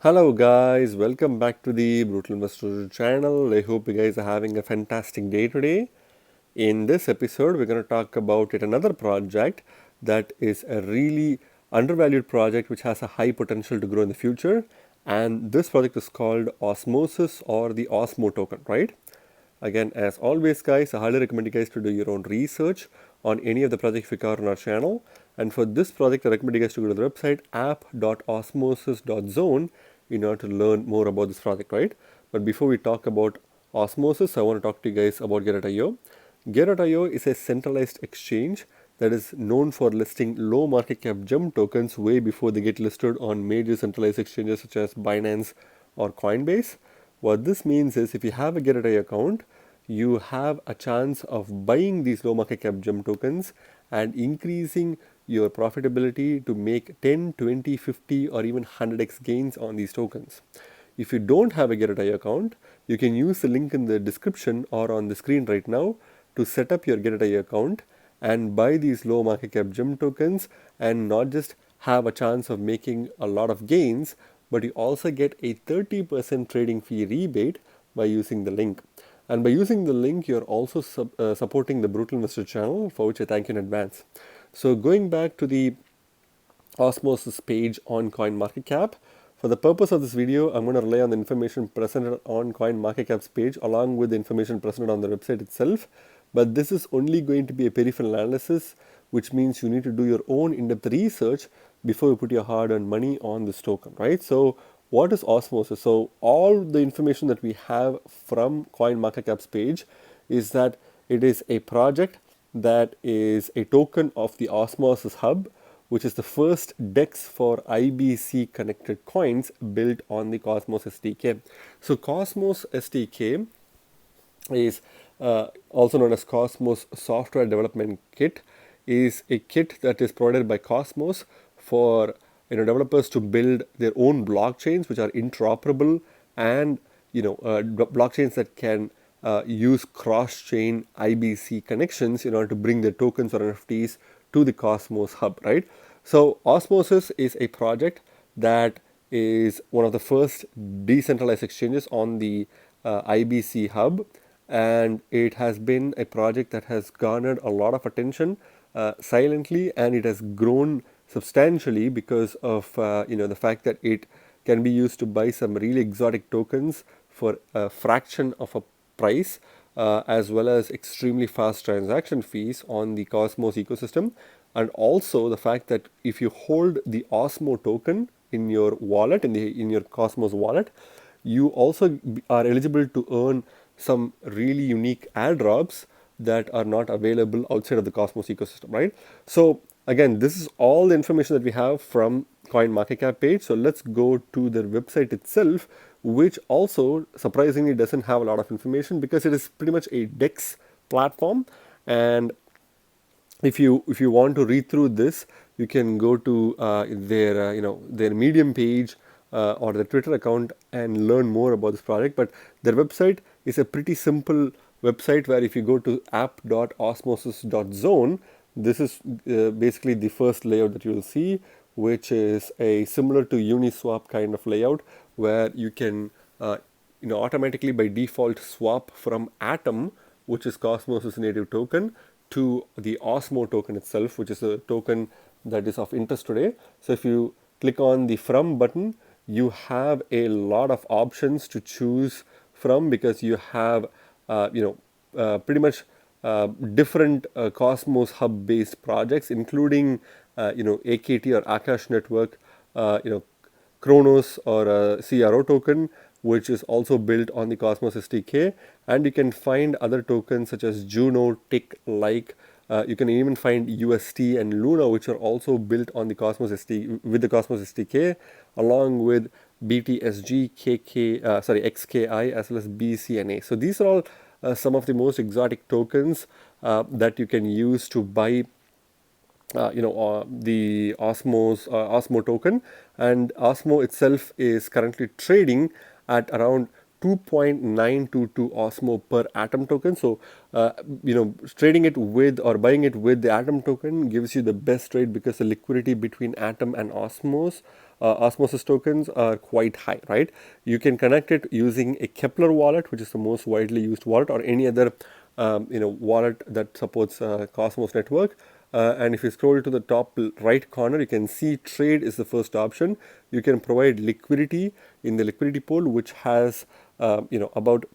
Hello guys, welcome back to the Brutal Investor channel. I hope you guys are having a fantastic day today. In this episode, we're going to talk about yet another project that is a really undervalued project which has a high potential to grow in the future. And this project is called Osmosis or the OSMO token, right? Again, as always, guys, I highly recommend you guys to do your own research on any of the projects we cover on our channel. And for this project, I recommend you guys to go to the website app.osmosis.zone in order to learn more about this project, right? But before we talk about Osmosis, I want to talk to you guys about Gateio. Gateio is a centralized exchange that is known for listing low market cap gem tokens way before they get listed on major centralized exchanges such as Binance or Coinbase. What this means is if you have a Gateio account, you have a chance of buying these low market cap gem tokens and increasing your profitability to make 10, 20, 50 or even 100x gains on these tokens. If you don't have a Gateio account, you can use the link in the description or on the screen right now to set up your Gateio account and buy these low market cap gem tokens and not just have a chance of making a lot of gains, but you also get a 30% trading fee rebate by using the link. And by using the link, you're also supporting the Brutal Investor channel, for which I thank you in advance. So going back to the Osmosis page on CoinMarketCap, for the purpose of this video, I'm going to rely on the information presented on CoinMarketCap's page along with the information presented on the website itself. But this is only going to be a peripheral analysis, which means you need to do your own in-depth research before you put your hard-earned money on this token, right? So what is Osmosis? So all the information that we have from CoinMarketCap's page is that it is a project that is a token of the Osmosis hub, which is the first DEX for IBC connected coins built on the Cosmos SDK. So Cosmos SDK is also known as Cosmos Software Development Kit, is a kit that is provided by Cosmos for developers to build their own blockchains which are interoperable and blockchains that can use cross-chain IBC connections in order to bring their tokens or NFTs to the Cosmos hub, right? So Osmosis is a project that is one of the first decentralized exchanges on the IBC hub, and it has been a project that has garnered a lot of attention silently, and it has grown substantially because of the fact that it can be used to buy some really exotic tokens for a fraction of a price, as well as extremely fast transaction fees on the Cosmos ecosystem, and also the fact that if you hold the Osmo token in your wallet, in your Cosmos wallet, you also are eligible to earn some really unique airdrops that are not available outside of the Cosmos ecosystem, right? So again, this is all the information that we have from CoinMarketCap page. So let's go to their website itself, which also surprisingly doesn't have a lot of information because it is pretty much a DEX platform. And if you want to read through this, you can go to their Medium page or their Twitter account and learn more about this project. But their website is a pretty simple website where if you go to app.osmosis.zone, this is basically the first layout that you will see, which is a similar to Uniswap kind of layout where you can automatically by default swap from Atom, which is Cosmos' native token, to the Osmo token itself, which is a token that is of interest today. So if you click on the From button, you have a lot of options to choose from because you have pretty much different Cosmos hub based projects, including AKT or Akash network, Kronos or a CRO token, which is also built on the Cosmos SDK. And you can find other tokens such as Juno, Tick, Like. You can even find UST and Luna, which are also built on the Cosmos SDK with the Cosmos SDK, along with BTSG, XKI, as well as BCNA. So these are all some of the most exotic tokens that you can use to buy the Osmo token, and Osmo itself is currently trading at around 2.922 Osmo per Atom token. So, trading it with or buying it with the Atom token gives you the best rate because the liquidity between Atom and Osmosis tokens are quite high, right? You can connect it using a Kepler wallet, which is the most widely used wallet, or any other wallet that supports Cosmos network. And if you scroll to the top right corner, you can see trade is the first option. You can provide liquidity in the liquidity pool, which has about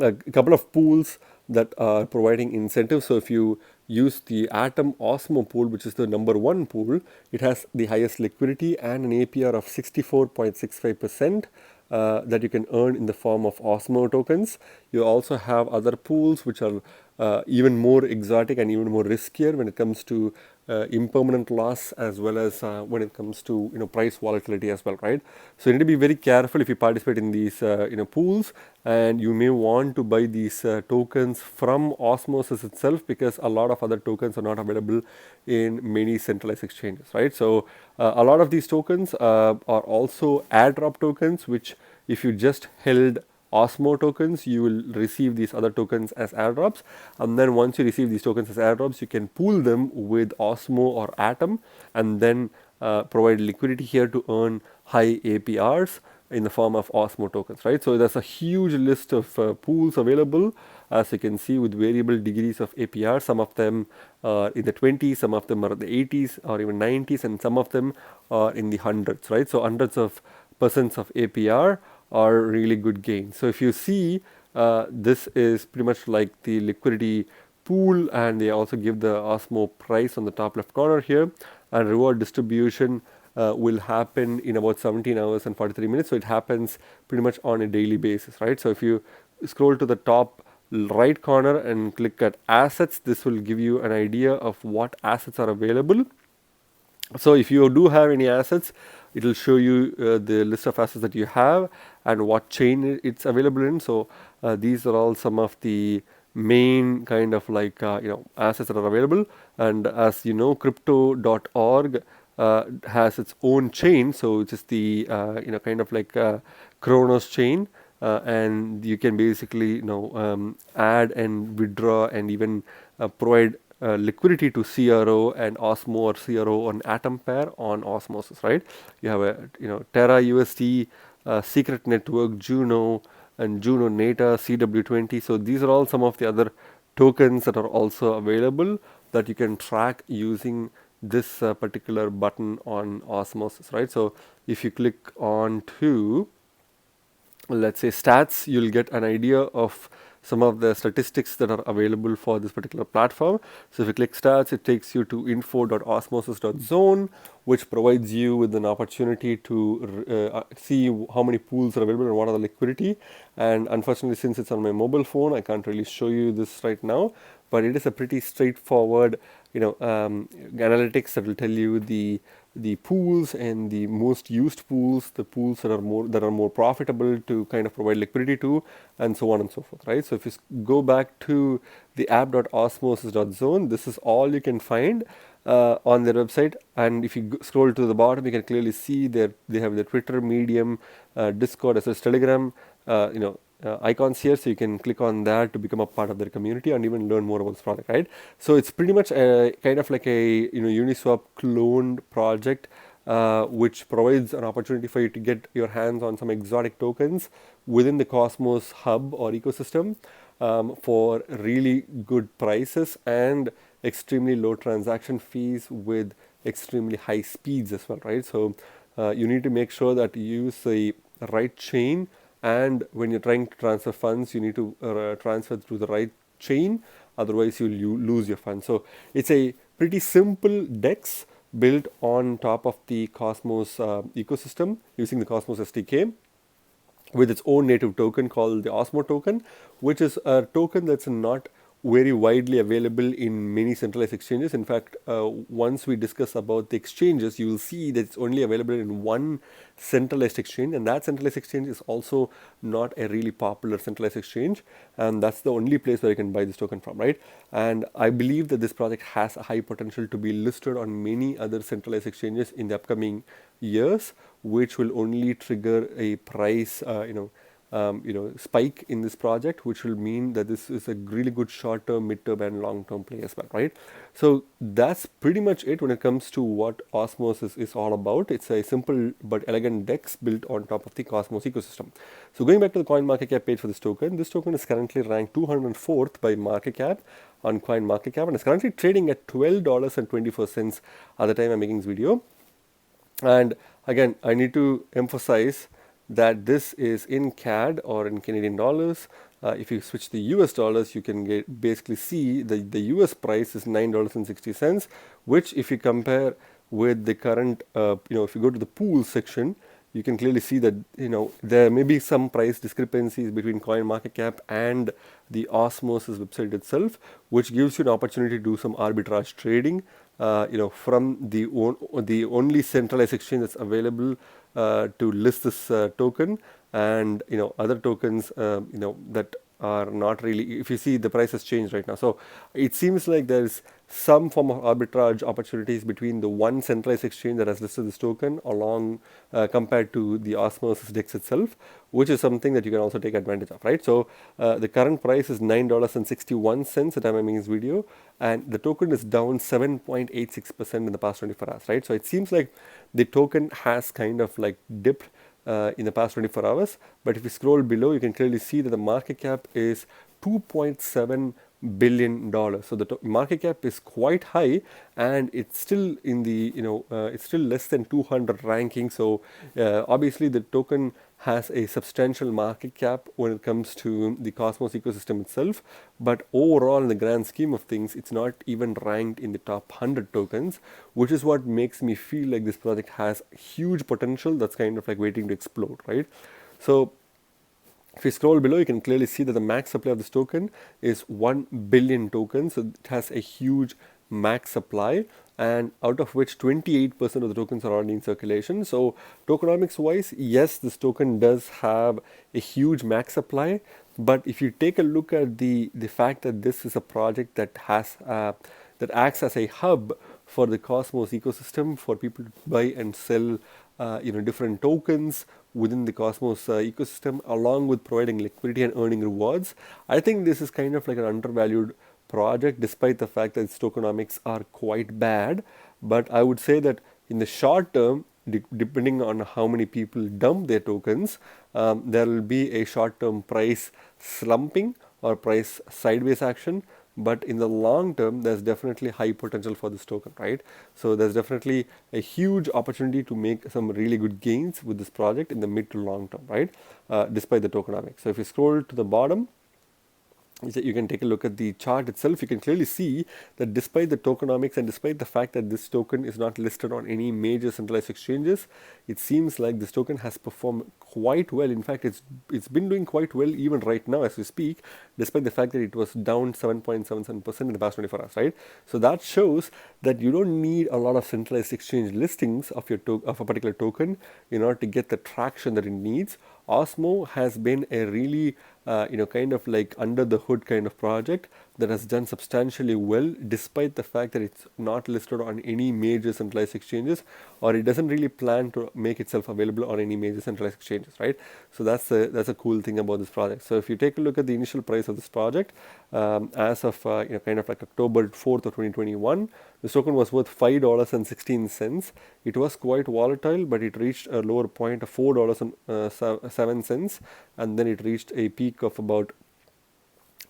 a couple of pools that are providing incentives. So if you use the Atom Osmo pool, which is the number one pool, it has the highest liquidity and an APR of 64.65%. That you can earn in the form of Osmo tokens. You also have other pools which are even more exotic and even more riskier when it comes to impermanent loss, as well as when it comes to price volatility as well, right? So you need to be very careful if you participate in these pools, and you may want to buy these tokens from Osmosis itself, because a lot of other tokens are not available in many centralized exchanges, right? So a lot of these tokens are also airdrop tokens, which if you just held Osmo tokens, you will receive these other tokens as airdrops. And then once you receive these tokens as airdrops, you can pool them with Osmo or Atom, and then provide liquidity here to earn high APRs in the form of Osmo tokens, right? So there's a huge list of pools available, as you can see, with variable degrees of APR. Some of them are in the 20s, some of them are in the 80s or even 90s, and some of them are in the hundreds, right? So hundreds of percents of APR are really good gain. So if you see, this is pretty much like the liquidity pool, and they also give the Osmo price on the top left corner here, and reward distribution will happen in about 17 hours and 43 minutes. So it happens pretty much on a daily basis, right? So if you scroll to the top right corner and click at assets, this will give you an idea of what assets are available. So if you do have any assets, it will show you the list of assets that you have and what chain it's available in. So these are all some of the main kind of like assets that are available. And as you know, crypto.org has its own chain, so it is the kind of like Kronos chain. And you can basically add and withdraw and even provide liquidity to CRO and Osmo or CRO on Atom pair on Osmosis, right? You have a Terra USD, Secret Network, Juno, and Juno Nata, CW20. So these are all some of the other tokens that are also available that you can track using this particular button on Osmosis, right? So if you click on to, let's say, stats, you'll get an idea of some of the statistics that are available for this particular platform. So if you click stats, it takes you to info.osmosis.zone, which provides you with an opportunity to see how many pools are available and what are the liquidity. And unfortunately, since it's on my mobile phone, I can't really show you this right now, but it is a pretty straightforward analytics that will tell you the pools and the most used pools, the pools that are more profitable to kind of provide liquidity to, and so on and so forth, right? So if you go back to the app.osmosis.zone, this is all you can find on their website. And if you scroll to the bottom, you can clearly see they have the Twitter, Medium, Discord, as well as Telegram, icons here, so you can click on that to become a part of their community and even learn more about this product, right? So it's pretty much a kind of like a Uniswap cloned project, which provides an opportunity for you to get your hands on some exotic tokens within the Cosmos hub or ecosystem, for really good prices and extremely low transaction fees with extremely high speeds as well, right? So you need to make sure that you use the right chain, and when you're trying to transfer funds, you need to transfer through the right chain, otherwise you lose your funds. So it's a pretty simple DEX built on top of the Cosmos ecosystem using the Cosmos SDK, with its own native token called the Osmo token, which is a token that's not very widely available in many centralized exchanges. In fact, once we discuss about the exchanges, you will see that it's only available in one centralized exchange, and that centralized exchange is also not a really popular centralized exchange, and that's the only place where you can buy this token from, right? And I believe that this project has a high potential to be listed on many other centralized exchanges in the upcoming years, which will only trigger a price spike in this project, which will mean that this is a really good short-term, mid-term, and long-term play as well, right? So that's pretty much it when it comes to what Osmosis is all about. It's a simple but elegant DEX built on top of the Cosmos ecosystem. So going back to the CoinMarketCap page for this token is currently ranked 204th by market cap on CoinMarketCap and is currently trading at $12.24 at the time I'm making this video. And again, I need to emphasize that this is in CAD or in Canadian dollars. If you switch the US dollars, you can basically see the US price is $9.60, which if you compare with the current, if you go to the pool section, you can clearly see that there may be some price discrepancies between CoinMarketCap and the Osmosis website itself, which gives you an opportunity to do some arbitrage trading. From the only centralized exchange that's available to list this token, and other tokens that are not really. If you see, the price has changed right now, so it seems like there's some form of arbitrage opportunities between the one centralized exchange that has listed this token along compared to the Osmosis DEX itself, which is something that you can also take advantage of, right? So the current price is $9.61 at the time I'm making this video, and the token is down 7.86% in the past 24 hours, right? So it seems like the token has kind of like dipped in the past 24 hours. But if you scroll below, you can clearly see that the market cap is $2.7 billion. So the market cap is quite high, and it's still in the it's still less than 200 ranking. So obviously the token has a substantial market cap when it comes to the Cosmos ecosystem itself, but overall in the grand scheme of things, it's not even ranked in the top 100 tokens, which is what makes me feel like this project has huge potential that's kind of like waiting to explode, right? So if you scroll below, you can clearly see that the max supply of this token is 1 billion tokens. So it has a huge max supply, and out of which 28% of the tokens are already in circulation. So tokenomics wise, yes, this token does have a huge max supply. But if you take a look at the fact that this is a project that has that acts as a hub for the Cosmos ecosystem for people to buy and sell different tokens within the Cosmos ecosystem, along with providing liquidity and earning rewards, I think this is kind of like an undervalued project, despite the fact that its tokenomics are quite bad. But I would say that in the short term, depending on how many people dump their tokens, there will be a short-term price slumping or price sideways action. But in the long term, there's definitely high potential for this token, right? So there's definitely a huge opportunity to make some really good gains with this project in the mid to long term, right? Despite the tokenomics. So if you scroll to the bottom, you can take a look at the chart itself. You can clearly see that despite the tokenomics and despite the fact that this token is not listed on any major centralized exchanges, it seems like this token has performed quite well. In fact, it's been doing quite well even right now as we speak, despite the fact that it was down 7.77% in the past 24 hours, right? So that shows that you don't need a lot of centralized exchange listings of of a particular token in order to get the traction that it needs. Osmo has been a really kind of like under the hood kind of project that has done substantially well, despite the fact that it's not listed on any major centralized exchanges, or it doesn't really plan to make itself available on any major centralized exchanges, right? So that's a cool thing about this project. So if you take a look at the initial price of this project, as of kind of like October 4th of 2021, this token was worth $5.16. It was quite volatile, but it reached a lower point of $4.07, and then it reached a peak of about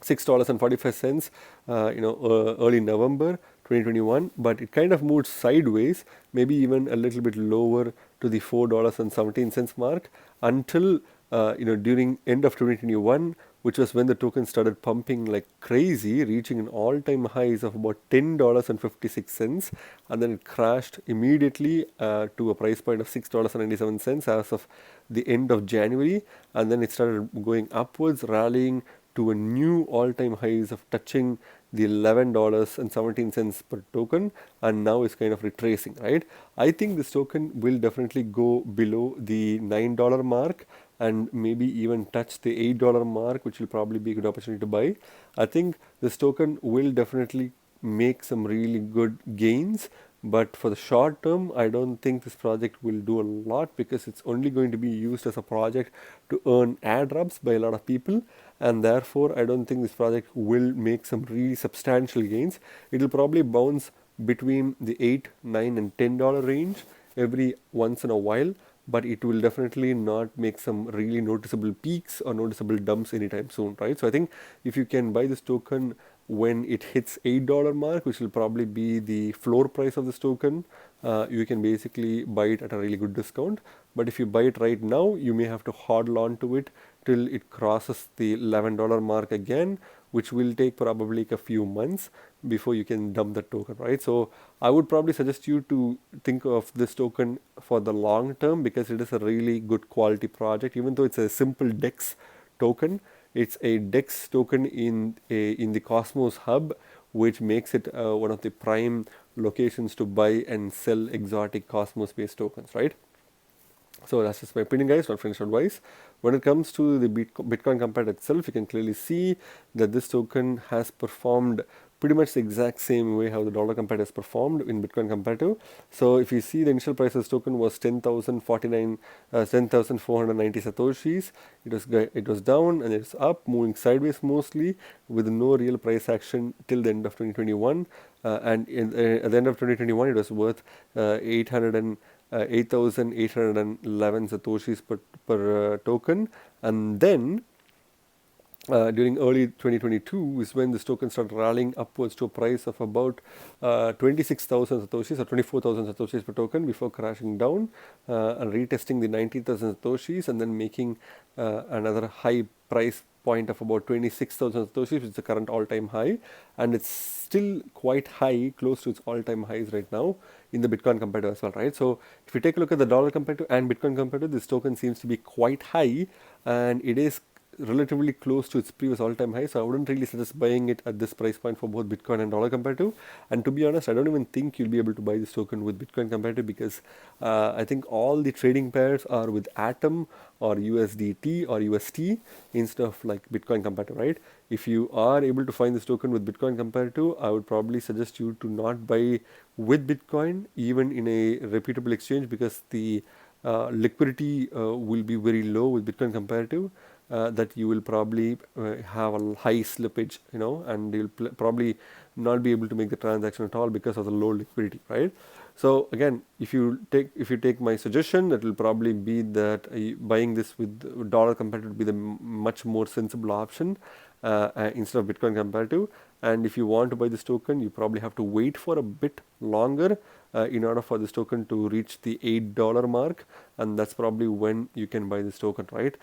$6.45, early November 2021, but it kind of moved sideways, maybe even a little bit lower to the $4.17 mark until during end of 2021, which was when the token started pumping like crazy, reaching an all-time highs of about $10.56, and then it crashed immediately to a price point of $6.97 as of the end of January, and then it started going upwards, rallying to a new all-time highs of touching the $11.17 per token, and now it's kind of retracing, right? I think this token will definitely go below the $9 mark and maybe even touch the $8 mark, which will probably be a good opportunity to buy. I think this token will definitely make some really good gains But for the short term, I don't think this project will do a lot because it's only going to be used as a project to earn airdrops by a lot of people, and therefore I don't think this project will make some really substantial gains. It will probably bounce between the 8, 9, and $10 range every once in a while, but it will definitely not make some really noticeable peaks or noticeable dumps anytime soon, right? So I think if you can buy this token when it hits $8 mark, which will probably be the floor price of this token, you can basically buy it at a really good discount. But if you buy it right now, you may have to hodl on to it till it crosses the $11 mark again, which will take probably like a few months before you can dump the token, right? So I would probably suggest you to think of this token for the long term because it is a really good quality project. Even though it's a simple DEX token, it's a DEX token in the Cosmos hub, which makes it one of the prime locations to buy and sell exotic Cosmos based tokens, right? So that's just my opinion, guys, not financial advice. When it comes to the Bitcoin Compared itself, you can clearly see that this token has performed pretty much the exact same way how the dollar compared has performed in Bitcoin comparative. So if you see the initial price of this token was 10,490 satoshis. It was down and it's up, moving sideways mostly with no real price action till the end of 2021. At the end of 2021, it was worth 8,811 satoshis per token, and then during early 2022 is when this token started rallying upwards to a price of about 26,000 satoshis or 24,000 satoshis per token before crashing down and retesting the 19,000 satoshis and then making another high price point of about 26,000 satoshis, which is the current all-time high, and it's still quite high, close to its all-time highs right now in the Bitcoin comparative as well, right? So if you take a look at the dollar comparative and Bitcoin comparative, this token seems to be quite high, and it is relatively close to its previous all-time high. So I wouldn't really suggest buying it at this price point for both Bitcoin and dollar comparative. And to be honest, I don't even think you'll be able to buy this token with Bitcoin comparative because I think all the trading pairs are with Atom or USDT or UST instead of like Bitcoin comparative, right? If you are able to find this token with Bitcoin comparative, I would probably suggest you to not buy with Bitcoin even in a reputable exchange because the liquidity will be very low with Bitcoin comparative. That you will probably have a high slippage, and you'll probably not be able to make the transaction at all because of the low liquidity, right? So again, if you take my suggestion, that will probably be that buying this with dollar comparative will be the much more sensible option instead of Bitcoin comparative. And if you want to buy this token, you probably have to wait for a bit longer in order for this token to reach the $8 mark, and that's probably when you can buy this token, right?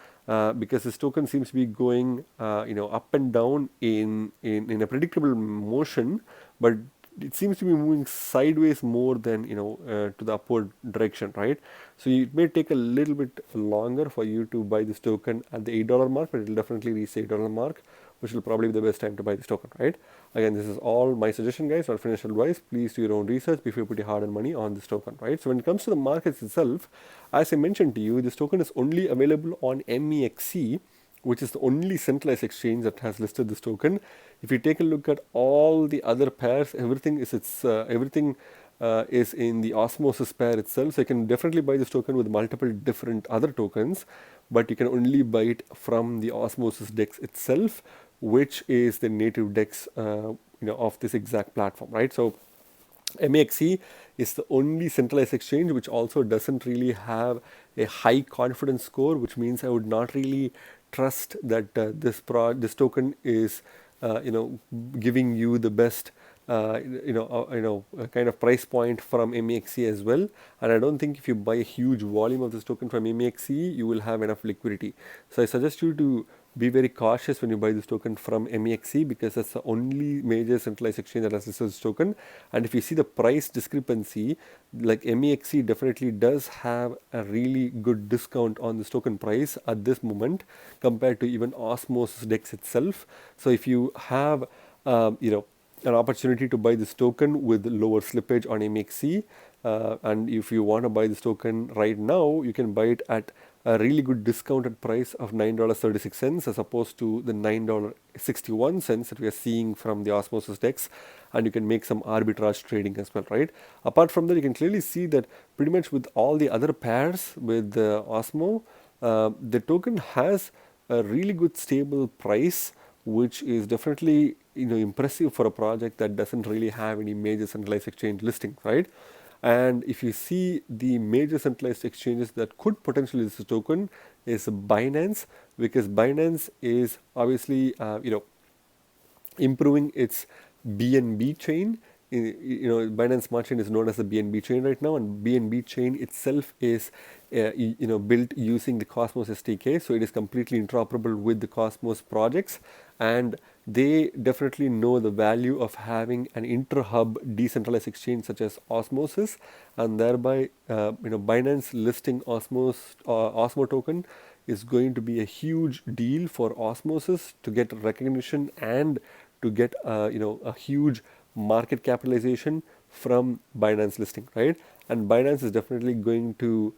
Because this token seems to be going up and down in a predictable motion, but it seems to be moving sideways more than to the upward direction, right? So it may take a little bit longer for you to buy this token at the $8 mark, but it will definitely reach the $8 mark, which will probably be the best time to buy this token, right? Again, this is all my suggestion, guys, not financial advice. Please do your own research before you put your hard-earned money on this token, right? So when it comes to the markets itself, as I mentioned to you, this token is only available on MEXC, which is the only centralized exchange that has listed this token. If you take a look at all the other pairs, everything is in the Osmosis pair itself. So you can definitely buy this token with multiple different other tokens, but you can only buy it from the Osmosis DEX itself, which is the native DEX of this exact platform, right? So MEXC is the only centralized exchange which also doesn't really have a high confidence score, which means I would not really trust that this token is giving you the best kind of price point from MEXC as well. And I don't think if you buy a huge volume of this token from MEXC, you will have enough liquidity. So I suggest you to be very cautious when you buy this token from MEXC because that's the only major centralized exchange that has this token. And if you see the price discrepancy, like MEXC definitely does have a really good discount on this token price at this moment compared to even Osmosis DEX itself. So if you have an opportunity to buy this token with lower slippage on MEXC, and if you want to buy this token right now, you can buy it at a really good discounted price of $9.36 as opposed to the $9.61 that we are seeing from the Osmosis decks, and you can make some arbitrage trading as well, right? Apart from that, you can clearly see that pretty much with all the other pairs with Osmo, the token has a really good stable price, which is definitely impressive for a project that doesn't really have any major centralized exchange listing, right? And if you see the major centralized exchanges that could potentially list the token is Binance, because Binance is obviously improving its BNB chain. Binance Smart Chain is known as the BNB chain right now, and BNB chain itself is built using the Cosmos SDK, so it is completely interoperable with the Cosmos projects, and they definitely know the value of having an inter-hub decentralized exchange such as Osmosis, and thereby Binance listing Osmo token is going to be a huge deal for Osmosis to get recognition and to get a huge market capitalization from Binance listing, right? And Binance is definitely going to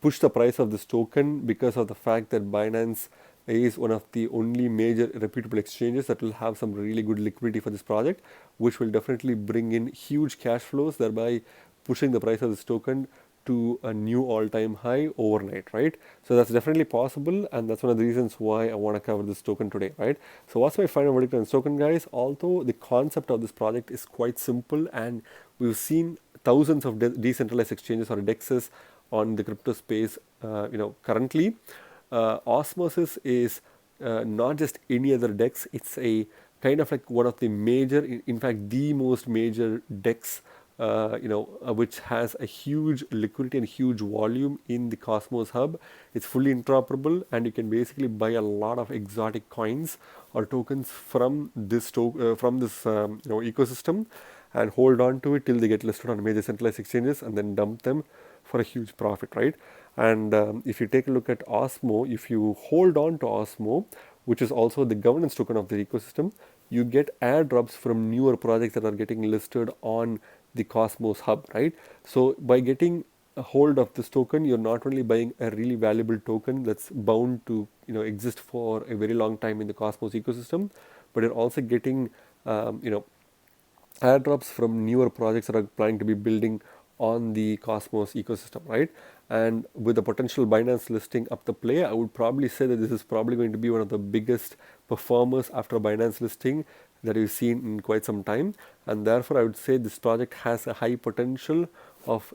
push the price of this token because of the fact that Binance is one of the only major reputable exchanges that will have some really good liquidity for this project, which will definitely bring in huge cash flows, thereby pushing the price of this token to a new all-time high overnight, right? So that's definitely possible, and that's one of the reasons why I want to cover this token today, right? So what's my final verdict on this token, guys? Although the concept of this project is quite simple, and we've seen thousands of decentralized exchanges or dexes on the crypto space, currently, Osmosis is not just any other dex. It's a kind of like one of the major, in fact, the most major dex, which has a huge liquidity and huge volume in the Cosmos hub. It's fully interoperable, and you can basically buy a lot of exotic coins or tokens from this ecosystem, and hold on to it till they get listed on major centralized exchanges, and then dump them for a huge profit, right? And if you take a look at Osmo, if you hold on to Osmo, which is also the governance token of the ecosystem, you get airdrops from newer projects that are getting listed on the Cosmos hub, right? So by getting a hold of this token, you're not only buying a really valuable token that's bound to exist for a very long time in the Cosmos ecosystem, but you're also getting airdrops from newer projects that are planning to be building on the Cosmos ecosystem, right? And with the potential Binance listing up the play, I would probably say that this is probably going to be one of the biggest performers after Binance listing that we've seen in quite some time. And therefore, I would say this project has a high potential of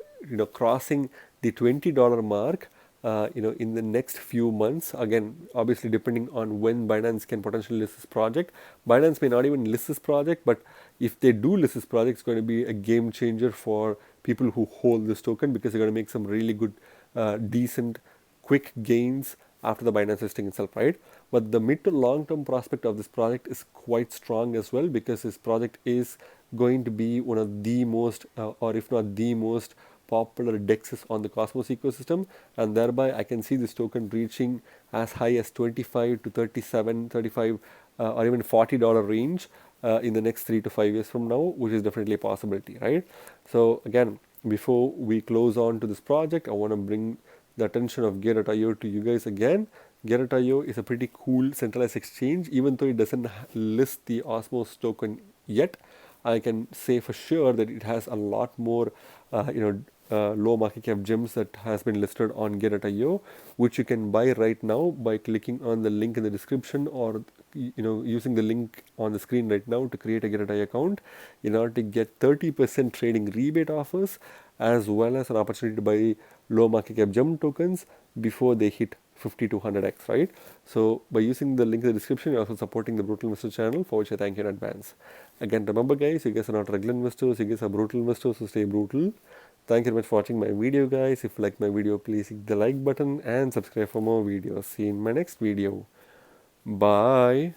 crossing the $20 mark in the next few months. Again, obviously depending on when Binance can potentially list this project. Binance may not even list this project, but if they do list this project, it's going to be a game changer for people who hold this token, because they're going to make some really good, decent, quick gains after the Binance listing itself, right? But the mid to long term prospect of this project is quite strong as well, because this project is going to be one of the most, or if not the most, popular dexes on the Cosmos ecosystem, and thereby I can see this token reaching as high as 25 to 37, 35, or even $40 range in the next 3 to 5 years from now, which is definitely a possibility, right? So again, before we close on to this project, I want to bring the attention of Gateio to you guys again. Gateio is a pretty cool centralized exchange, even though it doesn't list the Osmos token yet. I can say for sure that it has a lot more, low market cap gems that has been listed on Gateio, which you can buy right now by clicking on the link in the description, or using the link on the screen right now to create a Gateio account in order to get 30% trading rebate offers, as well as an opportunity to buy low market cap gem tokens before they hit 50 to 100x, right? So by using the link in the description, you're also supporting the Brutal Investor channel, for which I thank you in advance. Again, remember guys, you guys are not regular investors, you guys are brutal investors, so stay brutal. Thank you very much for watching my video, guys. If you like my video, please hit the like button and subscribe for more videos. See you in my next video. Bye.